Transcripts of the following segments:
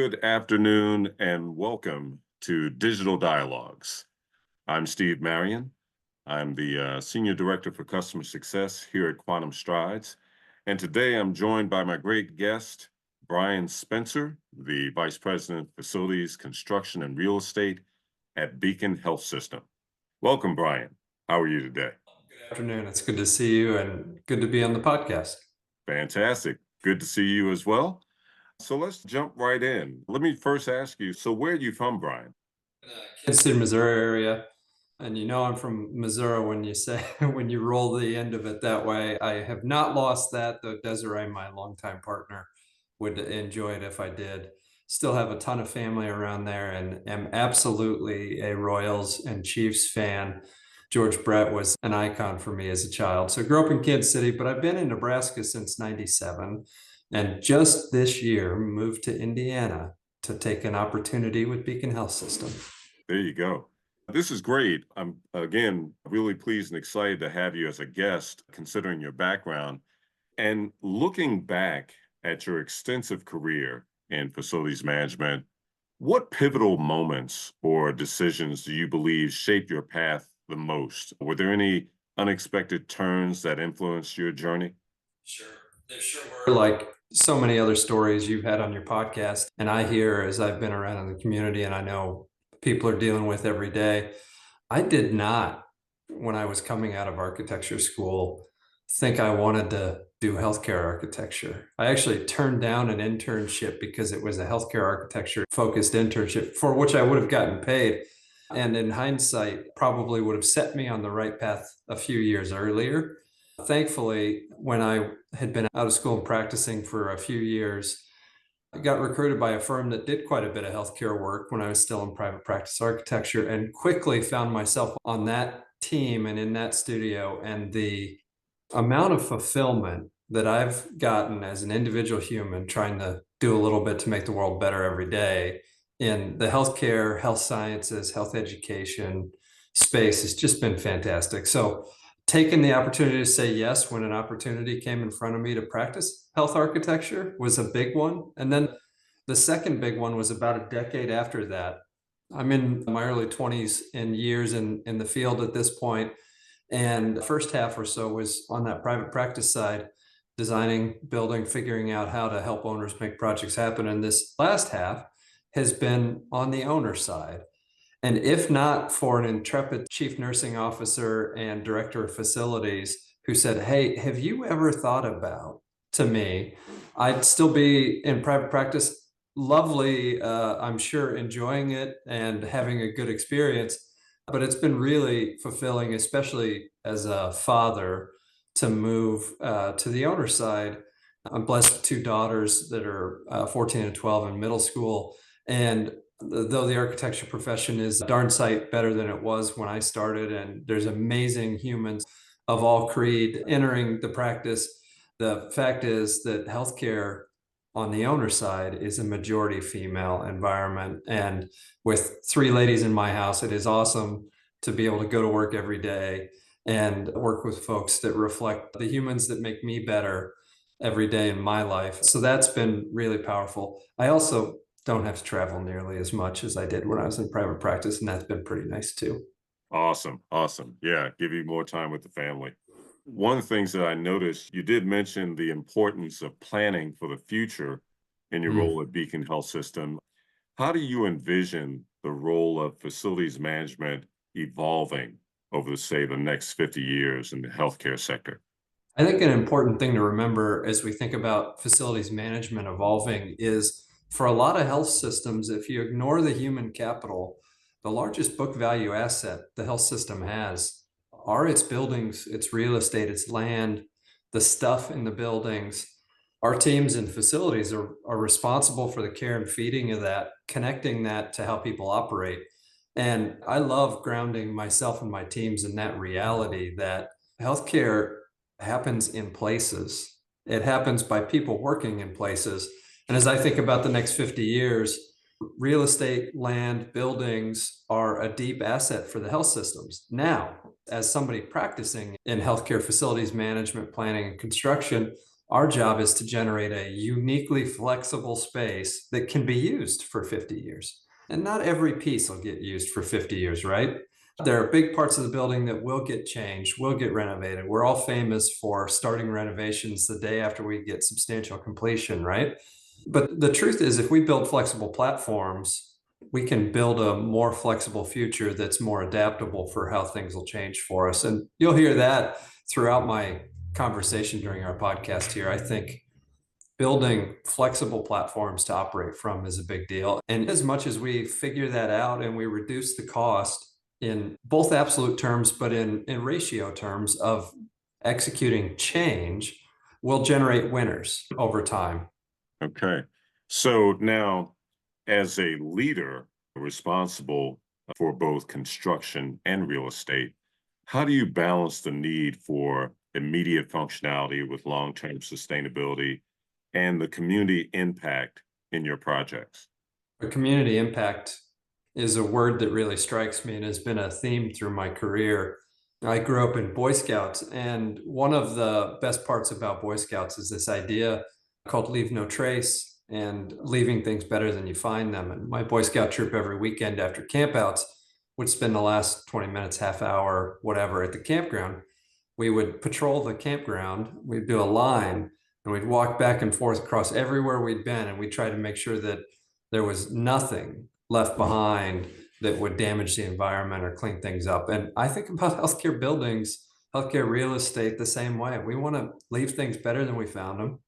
Good afternoon and welcome to Digital Dialogues. I'm Steve Marion. I'm the Senior Director for Customer Success here at Quantum Strides. And today I'm joined by my great guest, Brian Spencer, the Vice President, Facilities, Construction, and Real Estate at Beacon Health System. Welcome, Brian. How are you today? Good afternoon. It's good to see you and good to be on the podcast. Fantastic. Good to see you as well. So let's jump right in. Let me first ask you, so where are you from, Brian? Kansas City, Missouri area. And you know I'm from Missouri when you say when you roll the end of it that way. I have not lost that, though Desiree, my longtime partner, would enjoy it if I did. Still have a ton of family around there and am absolutely a Royals and Chiefs fan. George Brett was an icon for me as a child. So I grew up in Kansas City, but I've been in Nebraska since 97. And just this year moved to Indiana to take an opportunity with Beacon Health System. There you go. This is great. I'm, again, really pleased and excited to have you as a guest, considering your background. And looking back at your extensive career in facilities management, what pivotal moments or decisions do you believe shaped your path the most? Were there any unexpected turns that influenced your journey? Sure. There sure were, like so many other stories you've had on your podcast. And I hear as I've been around in the community and I know people are dealing with every day. I did not, when I was coming out of architecture school, think I wanted to do healthcare architecture. I actually turned down an internship because it was a healthcare architecture focused internship for which I would have gotten paid. And in hindsight, probably would have set me on the right path a few years earlier. Thankfully, when I had been out of school and practicing for a few years, I got recruited by a firm that did quite a bit of healthcare work when I was still in private practice architecture and quickly found myself on that team and in that studio. And the amount of fulfillment that I've gotten as an individual human trying to do a little bit to make the world better every day in the healthcare, health sciences, health education space has just been fantastic. So taking the opportunity to say yes when an opportunity came in front of me to practice health architecture was a big one. And then the second big one was about a decade after that. I'm in my early 20s and years in the field at this point, and the first half or so was on that private practice side, designing, building, figuring out how to help owners make projects happen. And this last half has been on the owner side. And if not for an intrepid chief nursing officer and director of facilities who said, "Hey, have you ever thought about," to me, I'd still be in private practice, lovely, I'm sure enjoying it and having a good experience. But it's been really fulfilling, especially as a father, to move to the owner side. I'm blessed with two daughters that are 14 and 12 in middle school. And though the architecture profession is a darn sight better than it was when I started, and there's amazing humans of all creed entering the practice, the fact is that healthcare on the owner side is a majority female environment. And with three ladies in my house, it is awesome to be able to go to work every day and work with folks that reflect the humans that make me better every day in my life. So that's been really powerful. I also don't have to travel nearly as much as I did when I was in private practice, and that's been pretty nice too. Awesome. Awesome. Yeah, give you more time with the family. One of the things that I noticed, you did mention the importance of planning for the future in your Mm. role at Beacon Health System. How do you envision the role of facilities management evolving over, say, the next 50 years in the healthcare sector? I think an important thing to remember as we think about facilities management evolving is for a lot of health systems, if you ignore the human capital, the largest book value asset the health system has are its buildings, its real estate, its land, the stuff in the buildings. Our teams and facilities are responsible for the care and feeding of that, connecting that to how people operate. And I love grounding myself and my teams in that reality that healthcare happens in places. It happens by people working in places. And as I think about the next 50 years, real estate, land, buildings are a deep asset for the health systems. Now, as somebody practicing in healthcare facilities management, planning, and construction, Our job is to generate a uniquely flexible space that can be used for 50 years. And not every piece will get used for 50 years, right? There are big parts of the building that will get changed, will get renovated. We're all famous for starting renovations the day after we get substantial completion, right? But the truth is, if we build flexible platforms, we can build a more flexible future that's more adaptable for how things will change for us. And you'll hear that throughout my conversation during our podcast here. I think building flexible platforms to operate from is a big deal. And as much as we figure that out and we reduce the cost in both absolute terms, but in ratio terms of executing change, will generate winners over time. Okay. So now, as a leader responsible for both construction and real estate, how do you balance the need for immediate functionality with long-term sustainability and the community impact in your projects? A community impact is a word that really strikes me and has been a theme through my career. I grew up in Boy Scouts, and one of the best parts about Boy Scouts is this idea called leave no trace and leaving things better than you find them. And my Boy Scout troop every weekend after campouts would spend the last 20 minutes, half hour, whatever, at the campground. We would patrol the campground, we'd do a line, and we'd walk back and forth across everywhere we'd been, and we'd try to make sure that there was nothing left behind that would damage the environment or clean things up. And I think about healthcare buildings, healthcare real estate the same way. We want to leave things better than we found them.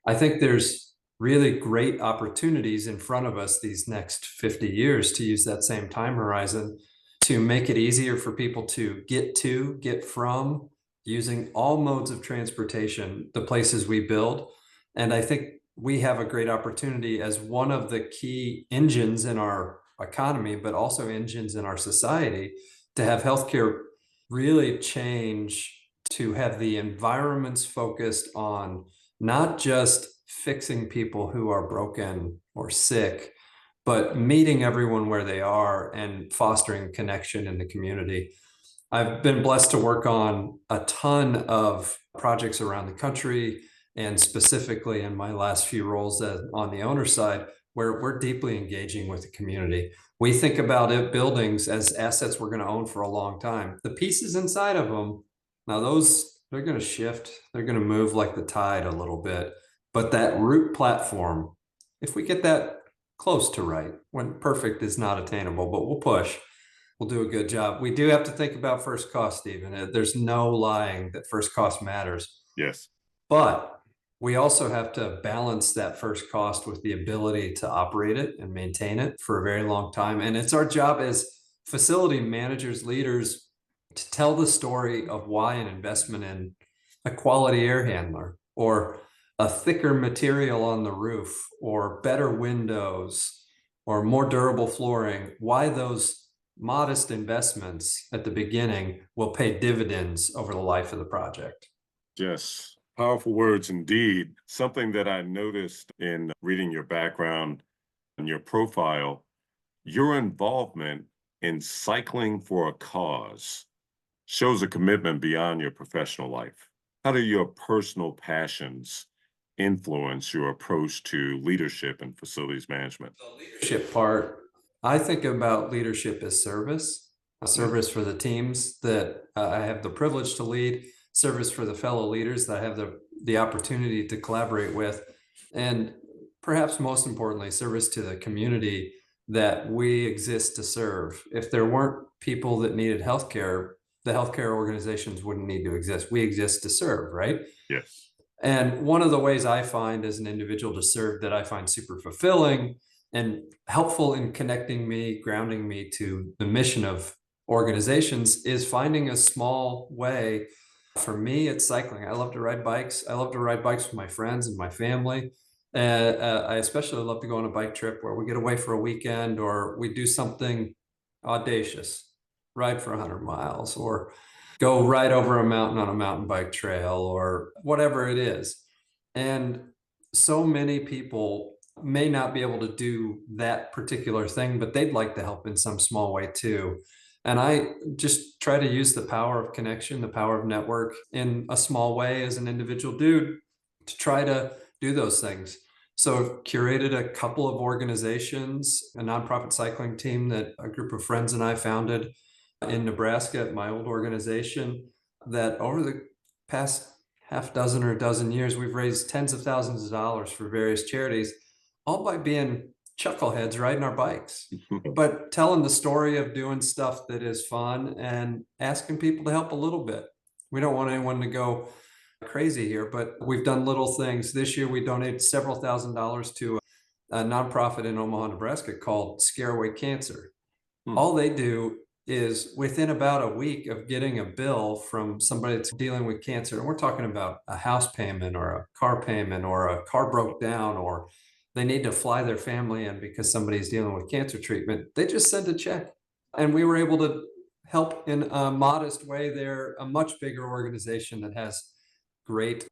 I think there's really great opportunities in front of us these next 50 years to use that same time horizon to make it easier for people to get to, get from, using all modes of transportation, the places we build. And I think we have a great opportunity as one of the key engines in our economy, but also engines in our society, to have healthcare really change to have the environments focused on not just fixing people who are broken or sick, but meeting everyone where they are and fostering connection in the community. I've been blessed to work on a ton of projects around the country, and specifically in my last few roles on the owner side, where we're deeply engaging with the community. We think about it, buildings, as assets we're going to own for a long time. The pieces inside of them, now those, they're going to shift, they're going to move like the tide a little bit. But that root platform, if we get that close to right, when perfect is not attainable, but we'll push, we'll do a good job. We do have to think about first cost, Stephen. There's no lying that first cost matters. Yes. But we also have to balance that first cost with the ability to operate it and maintain it for a very long time. And it's our job as facility managers, leaders, to tell the story of why an investment in a quality air handler or a thicker material on the roof or better windows or more durable flooring, why those modest investments at the beginning will pay dividends over the life of the project. Yes. Powerful words indeed. Something that I noticed in reading your background and your profile, your involvement in cycling for a cause shows a commitment beyond your professional life. How do your personal passions influence your approach to leadership and facilities management? The leadership part, I think about leadership as service, a service for the teams that I have the privilege to lead, service for the fellow leaders that I have the opportunity to collaborate with, and perhaps most importantly, service to the community that we exist to serve. If there weren't people that needed healthcare, the healthcare organizations wouldn't need to exist. We exist to serve, right? Yes. And one of the ways I find as an individual to serve that I find super fulfilling and helpful in connecting me, grounding me to the mission of organizations is finding a small way. For me, it's cycling. I love to ride bikes. I love to ride bikes with my friends and my family. And I especially love to go on a bike trip where we get away for a weekend or we do something audacious, ride for 100 miles or go ride over a mountain on a mountain bike trail or whatever it is. And so many people may not be able to do that particular thing, but they'd like to help in some small way too. And I just try to use the power of connection, the power of network in a small way as an individual dude to try to do those things. So I've curated a couple of organizations, a nonprofit cycling team that a group of friends and I founded in Nebraska at my old organization, that over the past half dozen or a dozen years, we've raised tens of thousands of dollars for various charities, all by being chuckleheads riding our bikes, but telling the story of doing stuff that is fun and asking people to help a little bit. We don't want anyone to go crazy here, but we've done little things. This year, we donated several thousand dollars to a nonprofit in Omaha, Nebraska called Scare Away Cancer. Hmm. All they do is within about a week of getting a bill from somebody that's dealing with cancer, and we're talking about a house payment or a car payment or a car broke down or they need to fly their family in because somebody's dealing with cancer treatment, they just send a check. And we were able to help in a modest way. They're a much bigger organization that has great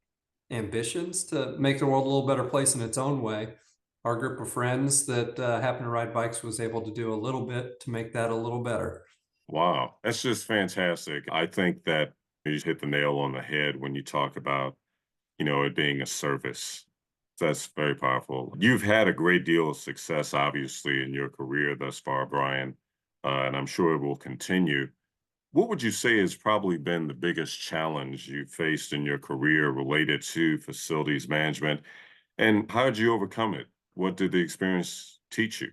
ambitions to make the world a little better place in its own way. Our group of friends that happen to ride bikes was able to do a little bit to make that a little better. Wow, that's just fantastic. I think that you hit the nail on the head when you talk about, it being a service. That's very powerful. You've had a great deal of success, obviously, in your career thus far, Brian, and I'm sure it will continue. What would you say has probably been the biggest challenge you faced in your career related to facilities management, and how did you overcome it? What did the experience teach you?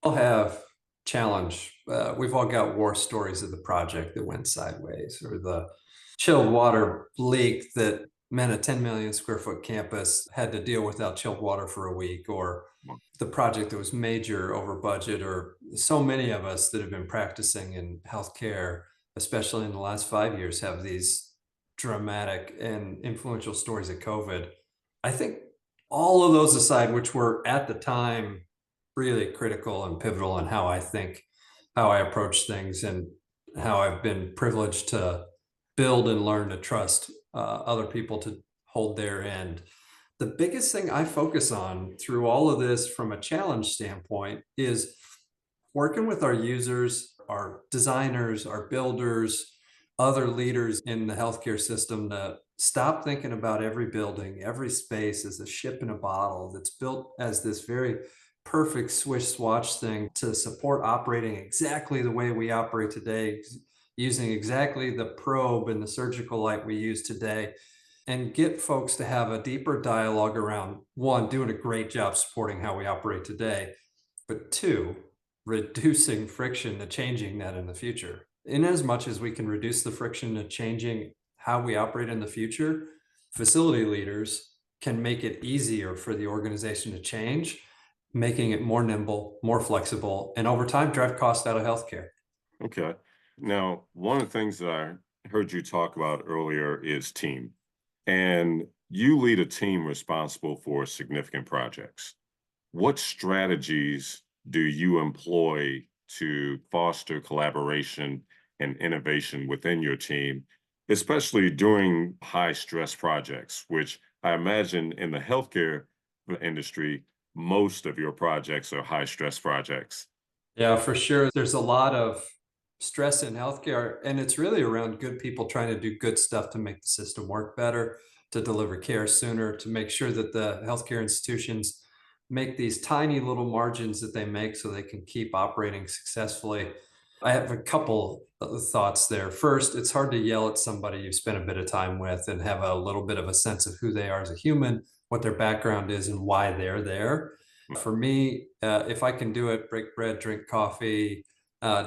All have challenge. We've all got war stories of the project that went sideways, or the chilled water leak that meant a 10 million square foot campus had to deal without chilled water for a week, or Well, the project that was major over budget, or so many of us that have been practicing in healthcare, especially in the last 5 years, have these dramatic and influential stories of COVID. I think all of those aside, which were at the time really critical and pivotal in how I think, how I approach things, and how I've been privileged to build and learn to trust other people to hold their end. The biggest thing I focus on through all of this from a challenge standpoint is working with our users, our designers, our builders, other leaders in the healthcare system to stop thinking about every building, every space as a ship in a bottle that's built as this very perfect swish swatch thing to support operating exactly the way we operate today, using exactly the probe and the surgical light we use today, and get folks to have a deeper dialogue around one, doing a great job supporting how we operate today, but two, reducing friction to changing that in the future. In as much as we can reduce the friction to changing how we operate in the future, facility leaders can make it easier for the organization to change, making it more nimble, more flexible, and over time drive cost out of healthcare. okay. Now, one of the things that I heard you talk about earlier is team. And you lead a team responsible for significant projects. What strategies do you employ to foster collaboration and innovation within your team, especially during high stress projects, which I imagine in the healthcare industry, most of your projects are high stress projects? Yeah, for sure. There's a lot of stress in healthcare, and it's really around good people trying to do good stuff to make the system work better, to deliver care sooner, to make sure that the healthcare institutions make these tiny little margins that they make so they can keep operating successfully. I have a couple of thoughts there. First, it's hard to yell at somebody you've spent a bit of time with and have a little bit of a sense of who they are as a human, what their background is, and why they're there. For me, if I can do it, break bread, drink coffee,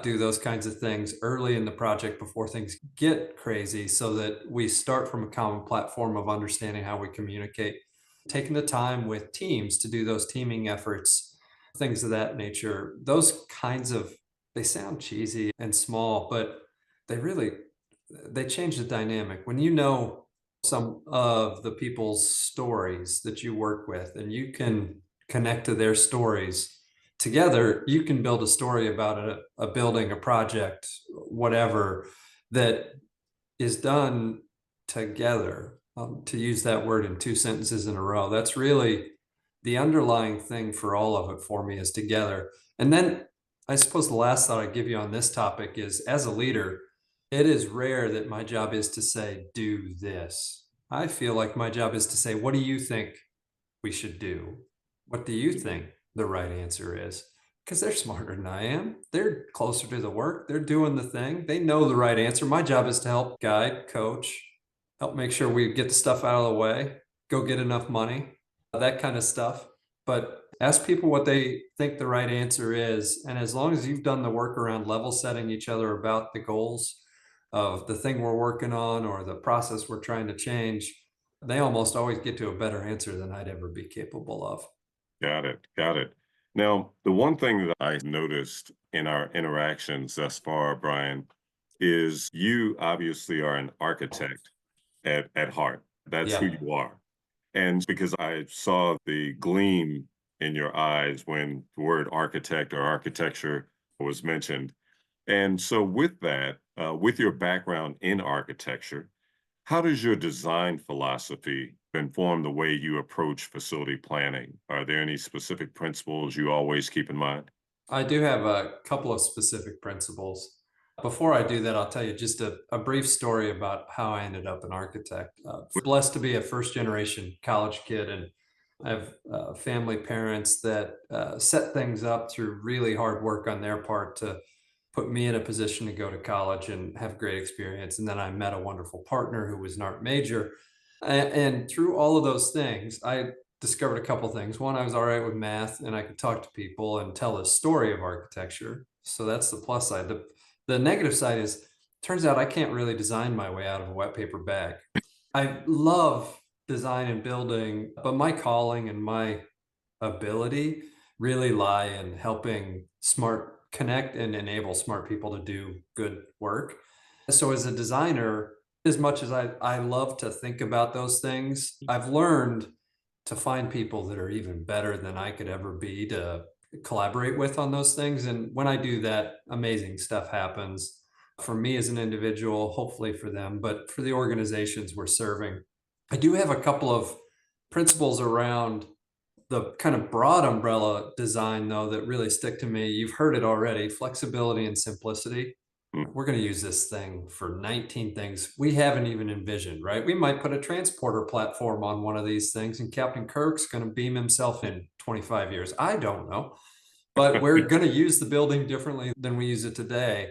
do those kinds of things early in the project before things get crazy so that we start from a common platform of understanding how we communicate, taking the time with teams to do those teaming efforts, things of that nature. Those kinds of, they sound cheesy and small, but they really, they change the dynamic. When you know some of the people's stories that you work with and you can connect to their stories together, you can build a story about a building, a project, whatever, that is done together. To use that word in two sentences in a row, that's really the underlying thing for all of it for me, is together. And then I suppose the last thought I give you on this topic is, as a leader, it is rare that my job is to say, do this. I feel like my job is to say, what do you think we should do? What do you think the right answer is? Because they're smarter than I am. They're closer to the work. They're doing the thing. They know the right answer. My job is to help guide, coach, help make sure we get the stuff out of the way, go get enough money, that kind of stuff. But ask people what they think the right answer is. And as long as you've done the work around level setting each other about the goals of the thing we're working on or the process we're trying to change, they almost always get to a better answer than I'd ever be capable of. Got it. Got it. Now, the one thing that I noticed in our interactions thus far, Brian, is you obviously are an architect at heart. That's who Yeah. you are. And because I saw the gleam in your eyes when the word architect or architecture was mentioned. And so, with that, with your background in architecture, how does your design philosophy inform the way you approach facility planning? Are there any specific principles you always keep in mind? I do have a couple of specific principles. Before I do that, I'll tell you just a brief story about how I ended up an architect. Blessed to be a first generation college kid, and I have family parents that set things up through really hard work on their part to put me in a position to go to college and have great experience. And then I met a wonderful partner who was an art major. And through all of those things, I discovered a couple things. One, I was all right with math and I could talk to people and tell the story of architecture. So that's the plus side. The negative side is turns out I can't really design my way out of a wet paper bag. I love design and building, but my calling and my ability really lie in helping smart connect and enable smart people to do good work. So as a designer, as much as I love to think about those things, I've learned to find people that are even better than I could ever be to collaborate with on those things. And when I do that, amazing stuff happens for me as an individual, hopefully for them, but for the organizations we're serving. I do have a couple of principles around the kind of broad umbrella design, though, that really stick to me. You've heard it already, flexibility and simplicity. Mm. We're going to use this thing for 19 things we haven't even envisioned, right? We might put a transporter platform on one of these things, and Captain Kirk's going to beam himself in 25 years. I don't know, but we're going to use the building differently than we use it today.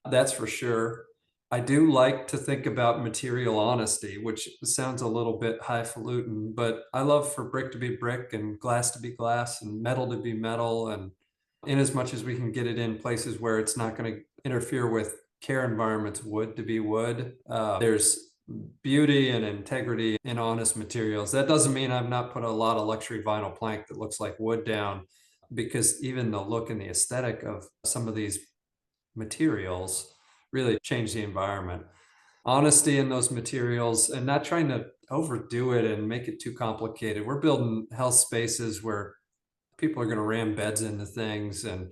That's for sure. I do like to think about material honesty, which sounds a little bit highfalutin, but I love for brick to be brick and glass to be glass and metal to be metal. And in as much as we can get it in places where it's not going to interfere with care environments, wood to be wood, there's beauty and integrity in honest materials. That doesn't mean I've not put a lot of luxury vinyl plank that looks like wood down, because even the look and the aesthetic of some of these materials really change the environment. Honesty in those materials and not trying to overdo it and make it too complicated. We're building health spaces where people are going to ram beds into things and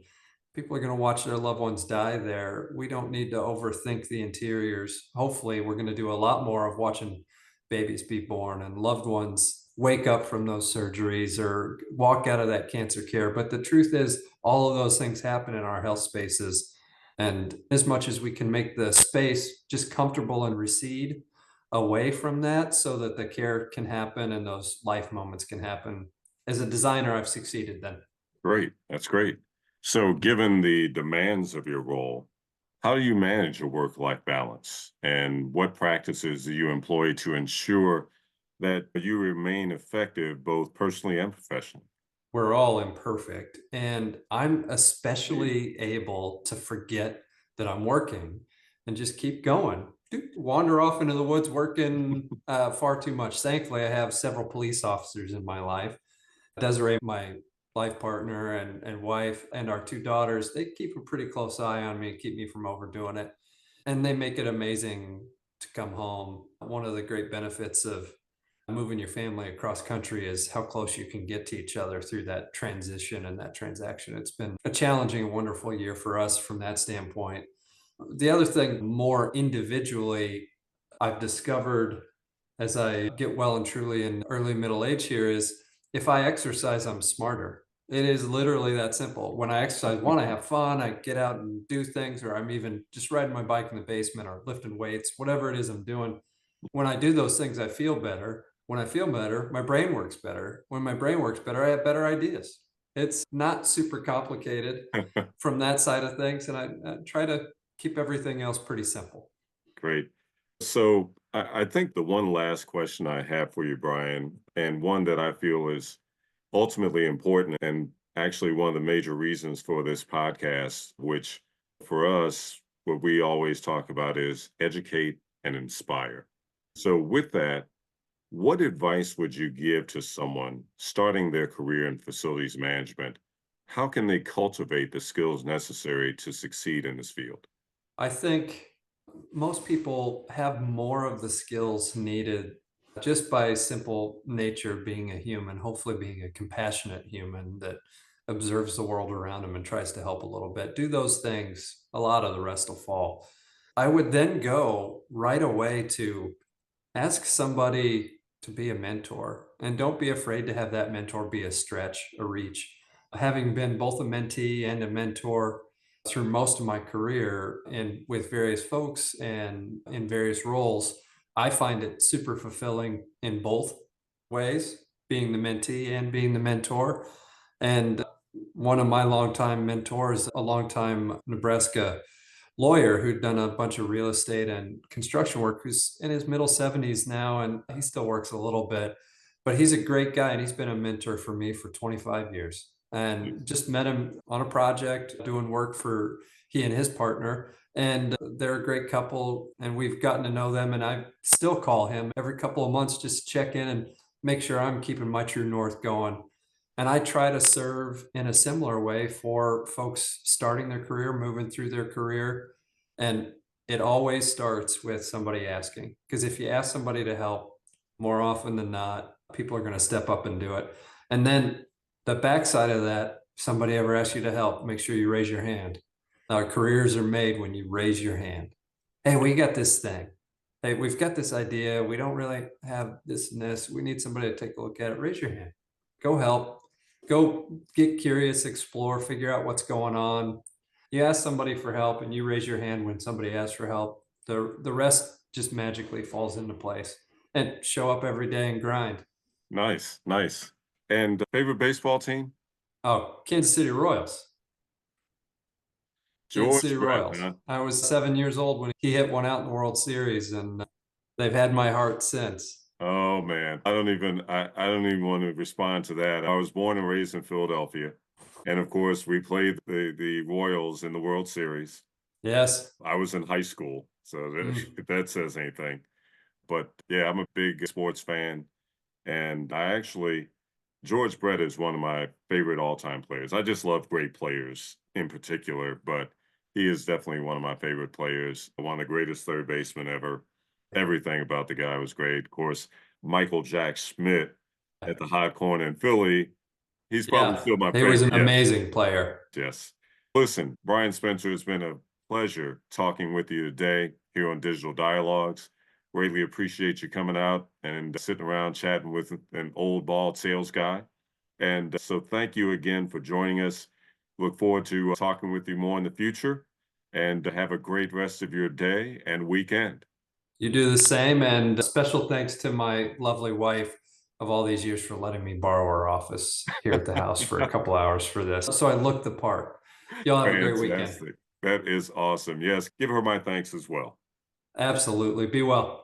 people are going to watch their loved ones die there. We don't need to overthink the interiors. Hopefully, we're going to do a lot more of watching babies be born and loved ones wake up from those surgeries or walk out of that cancer care. But the truth is, all of those things happen in our health spaces. And as much as we can make the space just comfortable and recede away from that so that the care can happen and those life moments can happen, as a designer, I've succeeded then. Great. That's great. So, given the demands of your role, how do you manage a work-life balance? And what practices do you employ to ensure that you remain effective both personally and professionally? We're all imperfect. And I'm especially able to forget that I'm working and just keep going. Wander off into the woods working far too much. Thankfully, I have several police officers in my life. Desiree, my life partner and wife, and our two daughters, they keep a pretty close eye on me and keep me from overdoing it. And they make it amazing to come home. One of the great benefits of moving your family across country is how close you can get to each other through that transition and that transaction. It's been a challenging and wonderful year for us from that standpoint. The other thing, more individually, I've discovered as I get well and truly in early middle age here is if I exercise, I'm smarter. It is literally that simple. When I exercise, one, I have fun, I get out and do things, or I'm even just riding my bike in the basement or lifting weights, whatever it is I'm doing. When I do those things, I feel better. When I feel better, my brain works better. When my brain works better, I have better ideas. It's not super complicated from that side of things, and I try to keep everything else pretty simple. Great. So I think the one last question I have for you, Brian, and one that I feel is ultimately important and actually one of the major reasons for this podcast, which for us, what we always talk about is educate and inspire. So, with that, what advice would you give to someone starting their career in facilities management? How can they cultivate the skills necessary to succeed in this field? I think most people have more of the skills needed just by simple nature being a human, hopefully being a compassionate human that observes the world around him and tries to help a little bit. Do those things, a lot of the rest will fall. I would then go right away to ask somebody to be a mentor, and don't be afraid to have that mentor be a stretch, a reach. Having been both a mentee and a mentor through most of my career and with various folks and in various roles, I find it super fulfilling in both ways, being the mentee and being the mentor. And one of my longtime mentors, a longtime Nebraska lawyer who'd done a bunch of real estate and construction work, who's in his middle 70s now, and he still works a little bit, but he's a great guy and he's been a mentor for me for 25 years. And just met him on a project doing work for he and his partner. And they're a great couple, and we've gotten to know them. And I still call him every couple of months just to check in and make sure I'm keeping my true north going. And I try to serve in a similar way for folks starting their career, moving through their career. And it always starts with somebody asking. Because if you ask somebody to help, more often than not, people are going to step up and do it. And then the backside of that, if somebody ever asks you to help, make sure you raise your hand. Our careers are made when you raise your hand. Hey, we got this thing. Hey, we've got this idea. We don't really have this and this. We need somebody to take a look at it. Raise your hand. Go help. Go get curious, explore, figure out what's going on. You ask somebody for help and you raise your hand when somebody asks for help. The rest just magically falls into place. And show up every day and grind. Nice, nice. And favorite baseball team? Oh, Kansas City Royals. Kansas George City Brett, Royals. huh? I was 7 years old when he hit one out in the World Series, and they've had my heart since. Oh man, I don't even want to respond to that. I was born and raised in Philadelphia. And of course, we played the Royals in the World Series. Yes. I was in high school, so that, Mm. if that says anything. But yeah, I'm a big sports fan. And I actually, George Brett is one of my favorite all-time players. I just love great players in particular, but he is definitely one of my favorite players. One of the greatest third basemen ever. Everything about the guy was great. Of course, Michael Jack Schmidt at the high corner in Philly. He's probably Yeah, still my he was favorite. an Yes, amazing player. yes. Listen, Brian Spencer, it's been a pleasure talking with you today here on Digital Dialogues. Greatly appreciate you coming out and sitting around chatting with an old bald sales guy. And so thank you again for joining us. Look forward to talking with you more in the future and have a great rest of your day and weekend. You do the same, and special thanks to my lovely wife of all these years for letting me borrow her office here at the house for a couple hours for this. So I look the part. Y'all have a great weekend. Fantastic. That is awesome. Yes, give her my thanks as well. Absolutely. Be well.